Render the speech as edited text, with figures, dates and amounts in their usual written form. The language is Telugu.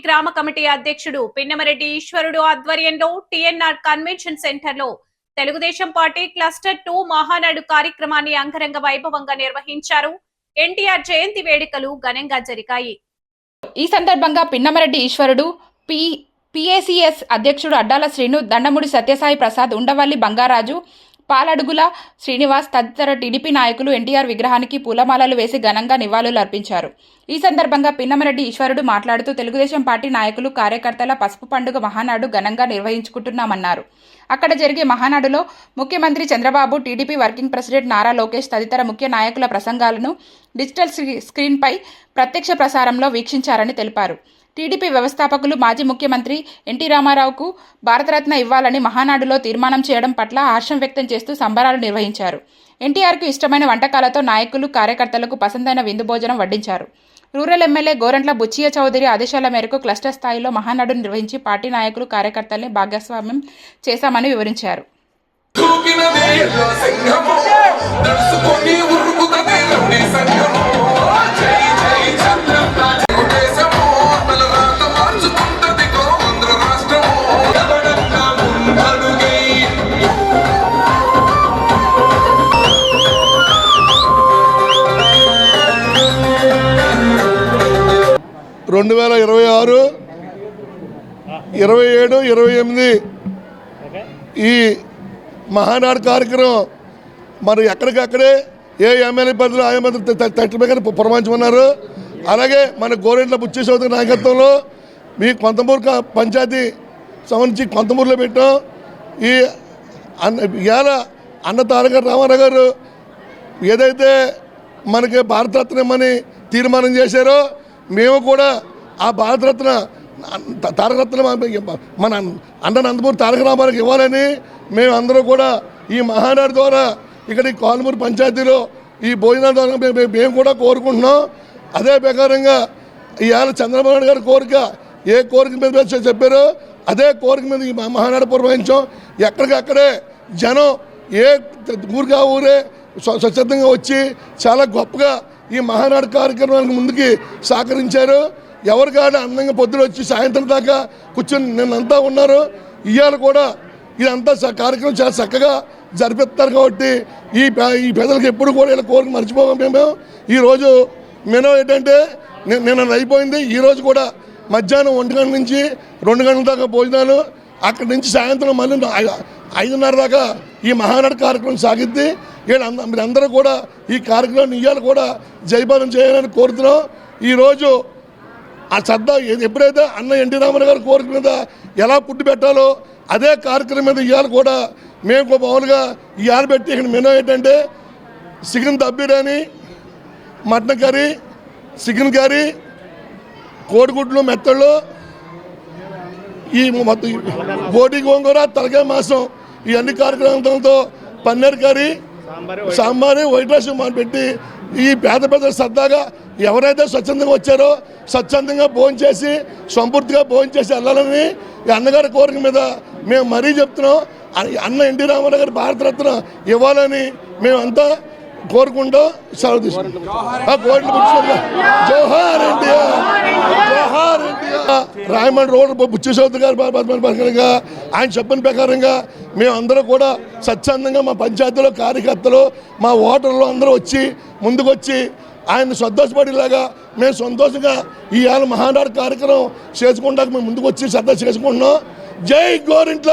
గ్రామ కమిటీ అధ్యక్షుడు పిన్నమరెడ్డి ఈశ్వరుడు ఆధ్వర్యంలో టీఎన్ఆర్ కన్వెన్షన్ సెంటర్ లో తెలుగుదేశం పార్టీ క్లస్టర్ 2 మహానాడు కార్యక్రమాన్ని అంగరంగ వైభవంగా నిర్వహించారు. ఎన్టీఆర్ జయంతి వేడుకలు ఘనంగా జరిగాయి. ఈ సందర్భంగా పిన్నమరెడ్డి ఈశ్వరుడు, పిఏసిఎస్ అధ్యక్షుడు అడ్డాల శ్రీను, దండముడి సత్యసాయి ప్రసాద్, ఉండవల్లి బంగారాజు, పాలడుగుల శ్రీనివాస్ తదితర టీడీపీ నాయకులు ఎన్టీఆర్ విగ్రహానికి పూలమాలలు వేసి ఘనంగా నివాళులు అర్పించారు. ఈ సందర్భంగా పిన్నమరెడ్డి ఈశ్వరుడు మాట్లాడుతూ తెలుగుదేశం పార్టీ నాయకులు, కార్యకర్తల పసుపు పండుగ మహానాడు ఘనంగా నిర్వహించుకుంటున్నామన్నారు. అక్కడ జరిగే మహానాడులో ముఖ్యమంత్రి Chandrababu, TDP working president Nara Lokesh తదితర ముఖ్య నాయకుల ప్రసంగాలను డిజిటల్ స్క్రీన్పై ప్రత్యక్ష ప్రసారంలో వీక్షించారని తెలిపారు. టీడీపీ వ్యవస్థాపకులు మాజీ ముఖ్యమంత్రి ఎన్టీ రామారావుకు భారతరత్న ఇవ్వాలని మహానాడులో తీర్మానం చేయడం పట్ల హర్షం వ్యక్తం చేస్తూ సంబరాలు నిర్వహించారు. ఎన్టీఆర్కు ఇష్టమైన వంటకాలతో నాయకులు, కార్యకర్తలకు పసందైన విందు భోజనం వడ్డించారు. రూరల్ ఎమ్మెల్యే గోరంట్ల బుచ్చియ్య చౌదరి ఆదేశాల మేరకు క్లస్టర్ స్థాయిలో మహానాడు నిర్వహించి పార్టీ నాయకులు, కార్యకర్తల్ని భాగస్వామ్యం చేశామని వివరించారు. రెండు 2026, 27, 28 ఈ మహానాడు కార్యక్రమం మరి ఎక్కడికక్కడే ఏ ఎమ్మెల్యే పరిధిలో ఆయా మంత్రి తట్టుబడి పురమాయించమన్నారు. అలాగే మన గోరెంట్ల బుచ్చియ్య చౌదరి నాయకత్వంలో మీ కొంతమూరు పంచాయతీ సంబంధించి కొంతమూరులో పెట్టాం. ఈ ఇవాళ అన్న తారక రామారావు గారు ఏదైతే మనకి భారతరత్న ఇమ్మని తీర్మానం చేశారో మేము కూడా ఆ భారతరత్న తారకరత్న మన అన్న నందమూరి తారక రామారావుకి ఇవ్వాలని మేము అందరూ కూడా ఈ మహానాడు ద్వారా ఇక్కడ ఈ కాలుమూరు పంచాయతీలో ఈ భోజనాల ద్వారా మేము కూడా కోరుకుంటున్నాం. అదే ప్రకారంగా ఇవాళ చంద్రబాబు నాయుడు గారి కోరిక ఏ కోరిక మీద చెప్పారో అదే కోరిక మీద ఈ మహానాడు పురమాయించాం. ఎక్కడికక్కడే జనం ఏ ఊరిగా ఊరే స్వచ్ఛందంగా వచ్చి చాలా గొప్పగా ఈ మహానాడు కార్యక్రమానికి ముందుకి సహకరించారు. ఎవరికాడ అందంగా పొద్దున వచ్చి సాయంత్రం దాకా కూర్చొని నిన్నంతా ఉన్నారు. ఇవాళ కూడా ఇదంతా కార్యక్రమం చాలా చక్కగా జరిపిస్తారు. కాబట్టి ఈ ప్రజలకు ఎప్పుడు కూడా ఇలా కోరిక మర్చిపోయాం. మేము ఈరోజు మెనూ ఏంటంటే నిన్న అయిపోయింది. ఈరోజు కూడా మధ్యాహ్నం 1 గంటల నుంచి 2 గంటల దాకా భోజనాలు, అక్కడి నుంచి సాయంత్రం మళ్ళీ 5:30 దాకా ఈ మహానాడు కార్యక్రమం సాగిద్ది. మీరందరూ కూడా ఈ కార్యక్రమాన్ని ఇవాళ కూడా జయపాలన చేయాలని కోరుతున్నాం. ఈరోజు ఆ శ్రద్ధ ఎప్పుడైతే అన్న ఎన్టీ రామారావు గారి కోరిక మీద ఎలా పుట్టి పెట్టాలో అదే కార్యక్రమం మీద ఇవాళ కూడా మేము మామూలుగా ఇవాళ పెట్టి ఇక్కడ మెనూ ఏంటంటే chicken dum biryani, mutton curry, chicken curry, కోడిగుడ్లు మెత్తళ్ళు, ఈ మొత్తం బోటి గోంగూర, తలకాయ మాంసం, ఈ అన్ని కార్యక్రమాలతో paneer curry, sambar, white rice పెట్టి ఈ పేద ప్రజలు సరదాగా ఎవరైతే స్వచ్ఛందంగా వచ్చారో స్వచ్ఛందంగా భోజనం చేసి సంపూర్తిగా భోజనం చేసి వెళ్ళాలని ఈ అన్నగారి కోరిక మీద మేము మరీ చెప్తున్నాం. అన్న ఎన్టీ రామారావు గారి భారతరత్న ఇవ్వాలని మేమంతా కోరుకుంటూ సెలవు తీసుకుంటాం. జోహార్ ఎన్టీఆర్, జోహార్ ఎన్టీఆర్. రాయమండ్రి రోడ్ బుచ్చియ్య చౌదరి గారి ప్రకారంగా ఆయన చెప్పిన ప్రకారంగా మేమందరూ కూడా స్వచ్ఛందంగా మా పంచాయతీలో కార్యకర్తలు, మా ఓటర్లు అందరూ వచ్చి ముందుకు వచ్చి ఆయన సంతోషపడేలాగా మేము సంతోషంగా ఇవాళ మహానాడు కార్యక్రమం చేసుకుంటాక మేము ముందుకు వచ్చి శ్రద్ధ చేసుకుంటున్నాం. జై గోరింట్ల.